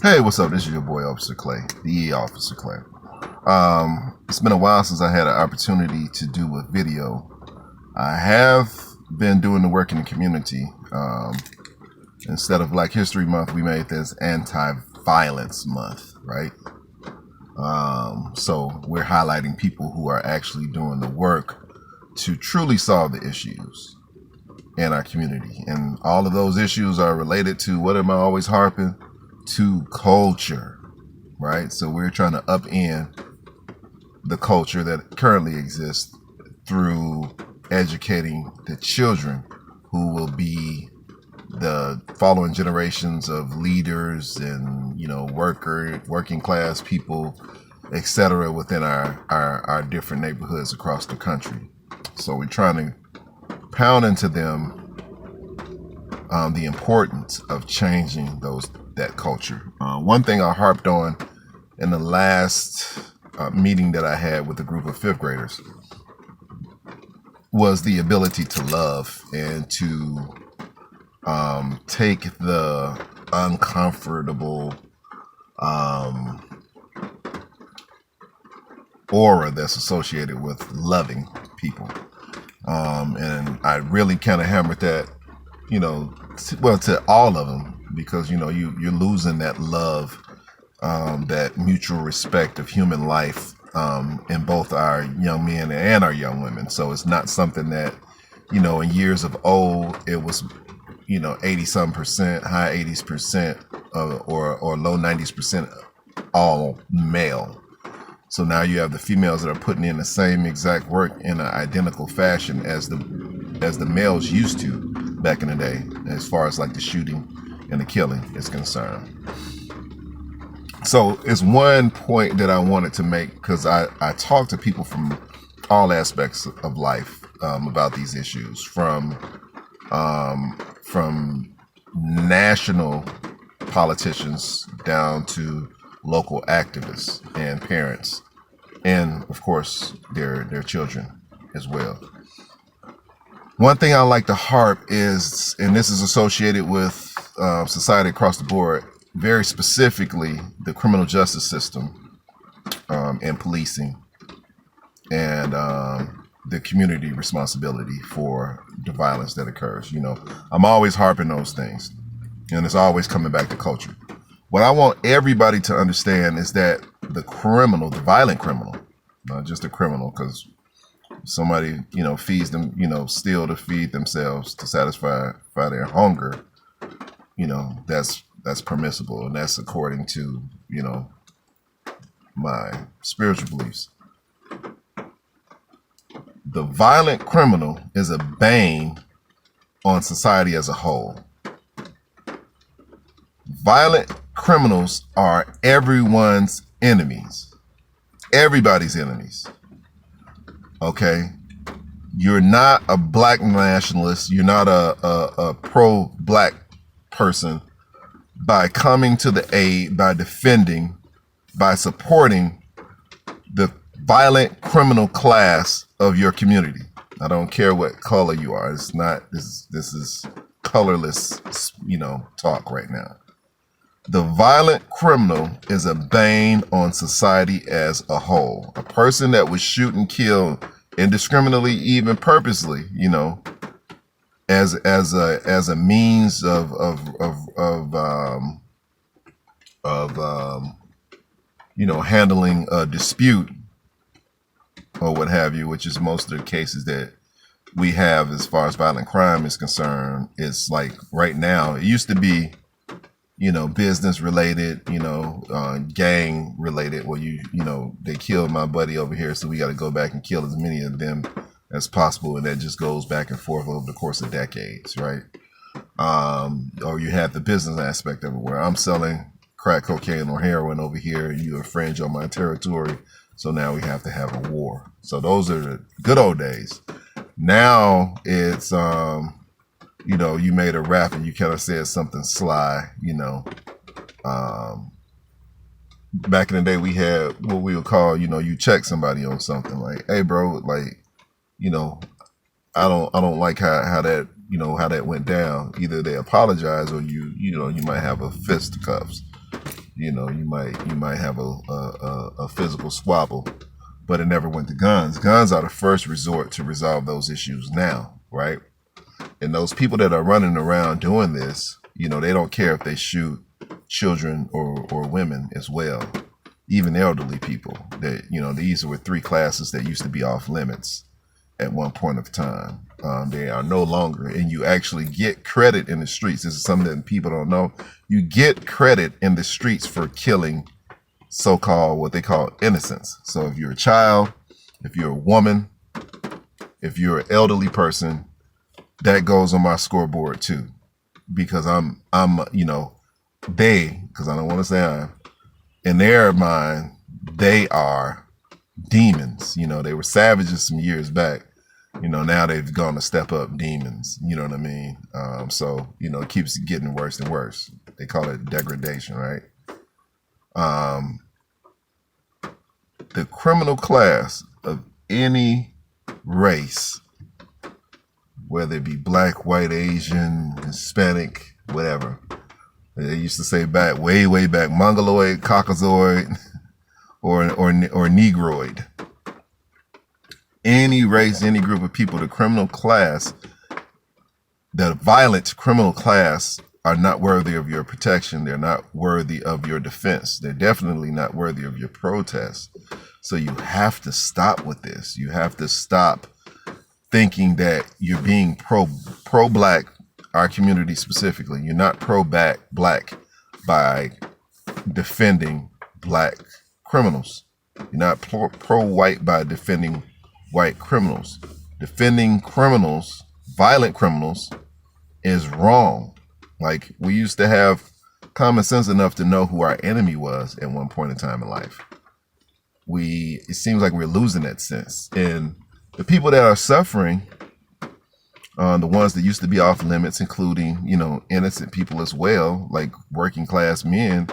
Hey, what's up? This is your boy, Officer Clay, the EA Officer Clay. It's been a while since I had an opportunity to do a video. I have been doing the work in the community. Instead of Black History Month, we made this Anti-Violence Month, right? So we're highlighting people who are actually doing the work to truly solve the issues in our community. And all of those issues are related to, what am I always harping? To culture, right? So we're trying to upend the culture that currently exists through educating the children who will be the following generations of leaders and, working class people, etc., within our different neighborhoods across the country. So we're trying to pound into them the importance of changing that culture. One thing I harped on in the last meeting that I had with a group of fifth graders was the ability to love and to take the uncomfortable aura that's associated with loving people. And I really kind of hammered that, to all of them, because you're losing that love, that mutual respect of human life in both our young men and our young women. So it's not something that, in years of old, it was 80-some%, high 80s%, or low 90s% all male. So now you have the females that are putting in the same exact work in an identical fashion as the males used to back in the day, as far as like the shooting and the killing is concerned. So it's one point that I wanted to make, because I talk to people from all aspects of life about these issues, from national politicians down to local activists and parents, and of course their children as well. One thing I like to harp is, and this is associated with society across the board, very specifically the criminal justice system and policing, and the community responsibility for the violence that occurs. I'm always harping those things, and it's always coming back to culture. What I want everybody to understand is that the violent criminal, not just a criminal, because somebody, feeds them, steal to feed themselves to satisfy their hunger, that's permissible, and that's according to, my spiritual beliefs. The violent criminal is a bane on society as a whole. Violent criminals are everyone's enemies. Everybody's enemies. Okay? You're not a black nationalist. You're not a pro-black person by coming to the aid, by defending, by supporting the violent criminal class of your community. I don't care what color you are. It's not, this is colorless, talk right now. The violent criminal is a bane on society as a whole. A person that would shoot and kill indiscriminately, even purposely, as a means of handling a dispute or what have you, which is most of the cases that we have as far as violent crime is concerned. It's like right now, it used to be, business related, gang related. Well, they killed my buddy over here, so we got to go back and kill as many of them as possible. And that just goes back and forth over the course of decades, right? Or you have the business aspect of it, where I'm selling crack cocaine or heroin over here, and you infringe on my territory. So now we have to have a war. So those are the good old days. Now it's, you made a rap and you kind of said something sly, back in the day we had what we would call, you check somebody on something like, hey bro, like, I don't like how that, how that went down. Either they apologize or you might have a fisticuffs. You know, you might have a physical squabble, but it never went to guns. Guns are the first resort to resolve those issues now, right? And those people that are running around doing this, you know, they don't care if they shoot children or women as well, even elderly people. That, you know, these were three classes that used to be off limits at one point of time. They are no longer, and you actually get credit in the streets. This is something that people don't know. You get credit in the streets for killing so-called, what they call innocents. So if you're a child, if you're a woman, if you're an elderly person, that goes on my scoreboard too, because I'm you know, because I don't want to say in their mind, they are demons. You know, they were savages some years back. You know, now they've gone to step up demons. You know what I mean? So, you know, it keeps getting worse and worse. They call it degradation, right? The criminal class of any race, whether it be black, white, Asian, Hispanic, whatever. They used to say back, way back, Mongoloid, Caucasoid, or Negroid. Any race, any group of people, the criminal class, the violent criminal class, are not worthy of your protection. They're not worthy of your defense. They're definitely not worthy of your protest. So you have to stop with this. You have to stop thinking that you're being pro-black, our community specifically. You're not pro-black by defending black criminals. You're not pro-white by defending white criminals. Defending criminals, violent criminals, is wrong. Like, we used to have common sense enough to know who our enemy was at one point in time in life. It seems like we're losing that sense. And the people that are suffering, the ones that used to be off limits, including, you know, innocent people as well, like working class men,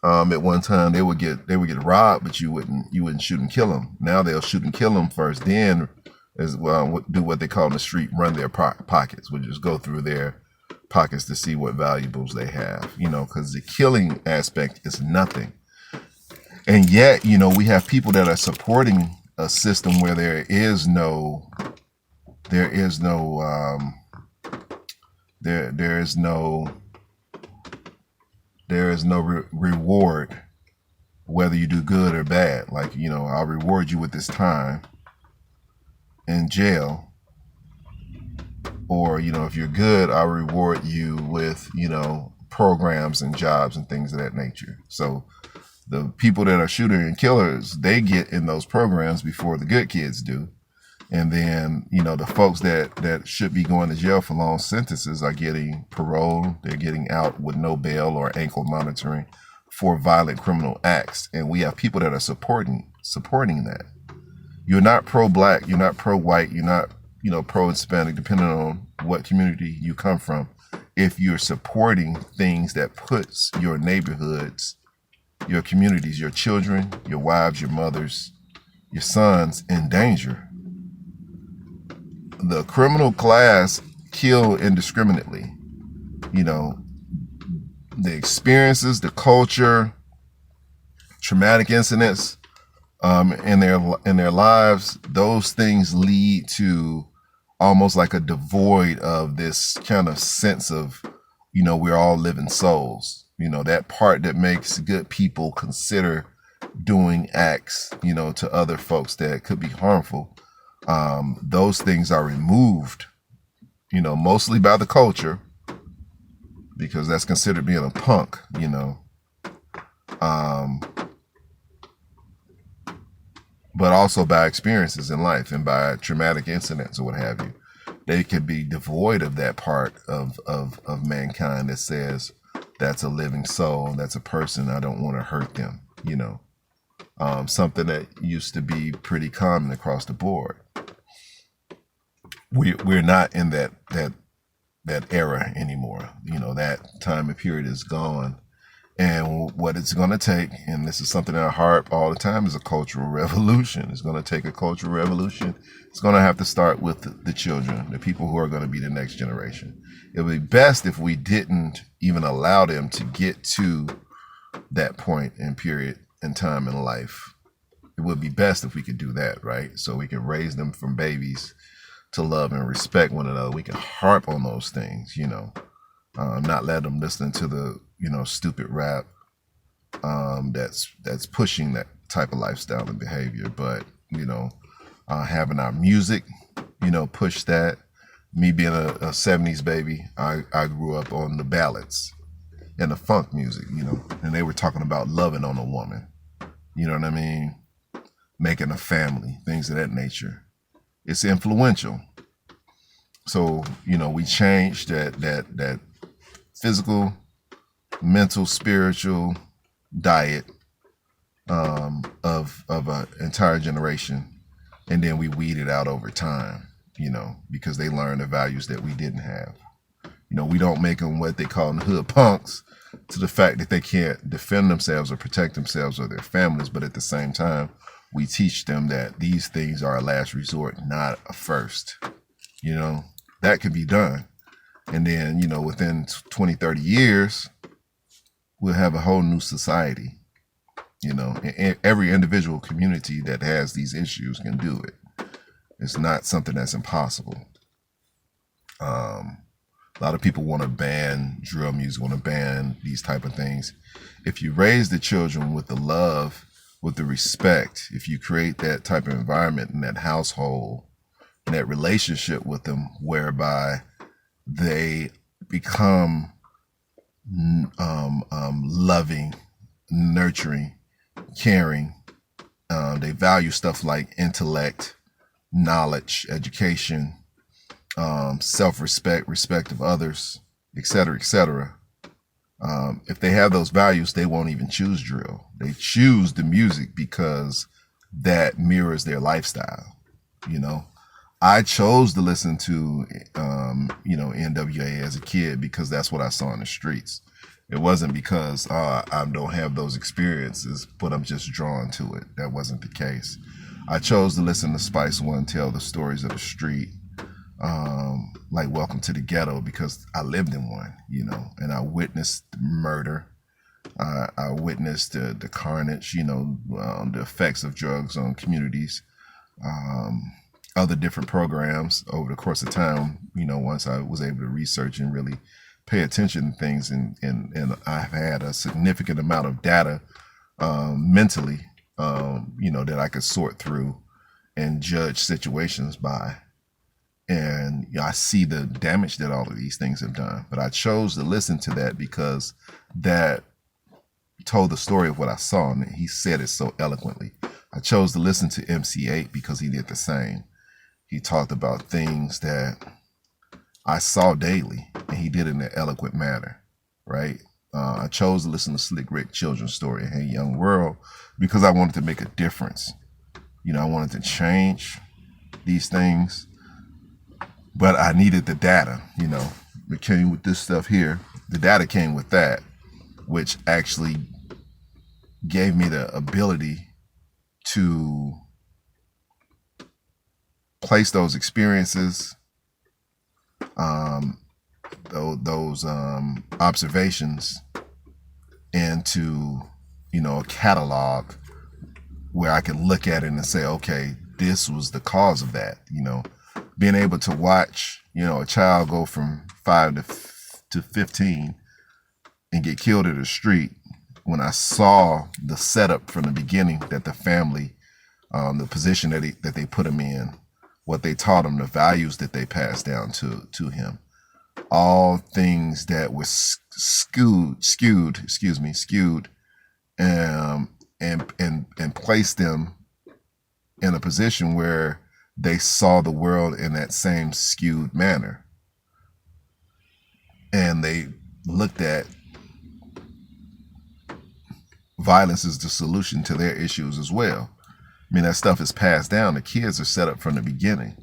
at one time they would get robbed, but you wouldn't shoot and kill them. Now they'll shoot and kill them first, then as well do what they call in the street, run their pockets, which is go through their pockets to see what valuables they have, you know, because the killing aspect is nothing. And yet, you know, we have people that are supporting a system where there is no reward, whether you do good or bad. Like, you know, I'll reward you with this time in jail, or, you know, if you're good, I'll reward you with, you know, programs and jobs and things of that nature. So the people that are shooters and killers, they get in those programs before the good kids do. And then, you know, the folks that should be going to jail for long sentences are getting parole. They're getting out with no bail or ankle monitoring for violent criminal acts. And we have people that are supporting that. You're not pro-black, you're not pro-white, you're not, you know, pro-Hispanic, depending on what community you come from. If you're supporting things that puts your neighborhoods, your communities, your children, your wives, your mothers, your sons in danger. The criminal class kill indiscriminately. You know, the experiences, the culture, traumatic incidents in their lives, those things lead to almost like a devoid of this kind of sense of, you know, we're all living souls. You know, that part that makes good people consider doing acts, you know, to other folks that could be harmful. Those things are removed, you know, mostly by the culture, because that's considered being a punk, you know. But also by experiences in life and by traumatic incidents or what have you. They could be devoid of that part of mankind that says that's a living soul, that's a person, I don't want to hurt them, you know. Something that used to be pretty common across the board. We're not in that era anymore. You know, that time and period is gone. And what it's going to take, and this is something that I harp all the time, is a cultural revolution. It's going to take a cultural revolution. It's going to have to start with the children, the people who are going to be the next generation. It would be best if we didn't even allow them to get to that point and period in time in life. It would be best if we could do that, right? So we can raise them from babies to love and respect one another. We can harp on those things, not let them listen to the, stupid rap that's pushing that type of lifestyle and behavior. But, having our music, push that. Me being a 70s baby, I grew up on the ballads and the funk music, and they were talking about loving on a woman. You know what I mean? Making a family, things of that nature. It's influential. So, we changed that physical, mental, spiritual diet of an entire generation, and then we weeded out over time, because they learned the values that we didn't have. We don't make them what they call in the hood punks, to the fact that they can't defend themselves or protect themselves or their families, but at the same time, we teach them that these things are a last resort, not a first. That can be done. And then, within 20, 30 years, we'll have a whole new society. And every individual community that has these issues can do it. It's not something that's impossible. A lot of people want to ban drill music, want to ban these type of things. If you raise the children with the love, with the respect, if you create that type of environment in that household, in that relationship with them, whereby they become loving, nurturing, caring, they value stuff like intellect, knowledge, education, self-respect, respect of others, etc., etc. If they have those values, they won't even choose drill. They choose the music because that mirrors their lifestyle. I chose to listen to, NWA as a kid because that's what I saw in the streets. It wasn't because I don't have those experiences, but I'm just drawn to it. That wasn't the case. I chose to listen to Spice One tell the stories of the street, like Welcome to the Ghetto, because I lived in one, and I witnessed murder. I witnessed the carnage, the effects of drugs on communities, other different programs over the course of time, once I was able to research and really pay attention to things. And I've had a significant amount of data mentally, that I could sort through and judge situations by. And I see the damage that all of these things have done. But I chose to listen to that because that told the story of what I saw, and he said it so eloquently. I chose to listen to MC8 because he did the same. He talked about things that I saw daily, and he did it in an eloquent manner, right? I chose to listen to Slick Rick children's story, Hey Young World, because I wanted to make a difference. I wanted to change these things, but I needed the data. It came with this stuff here. The data came with that, which actually gave me the ability to place those experiences, those observations into, a catalog where I can look at it and say, okay, this was the cause of that. Being able to watch, a child go from 5 to 15 and get killed in the street, when I saw the setup from the beginning, that the family, the position that they put him in, what they taught him, the values that they passed down to him, all things that were skewed, and placed them in a position where they saw the world in that same skewed manner. And they looked at violence as the solution to their issues as well. I mean, that stuff is passed down. The kids are set up from the beginning,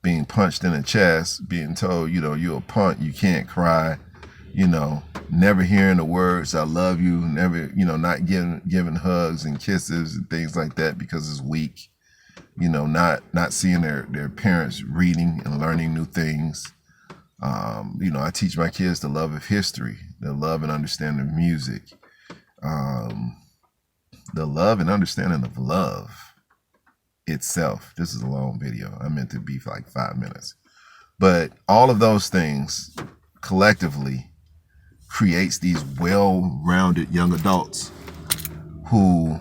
being punched in the chest, being told, you're a punk, you can't cry, never hearing the words, I love you, never, not giving hugs and kisses and things like that because it's weak, not seeing their parents reading and learning new things. I teach my kids the love of history, the love and understanding of music, um, the love and understanding of love itself. This is a long video. I meant to be for like 5 minutes. But all of those things collectively creates these well-rounded young adults who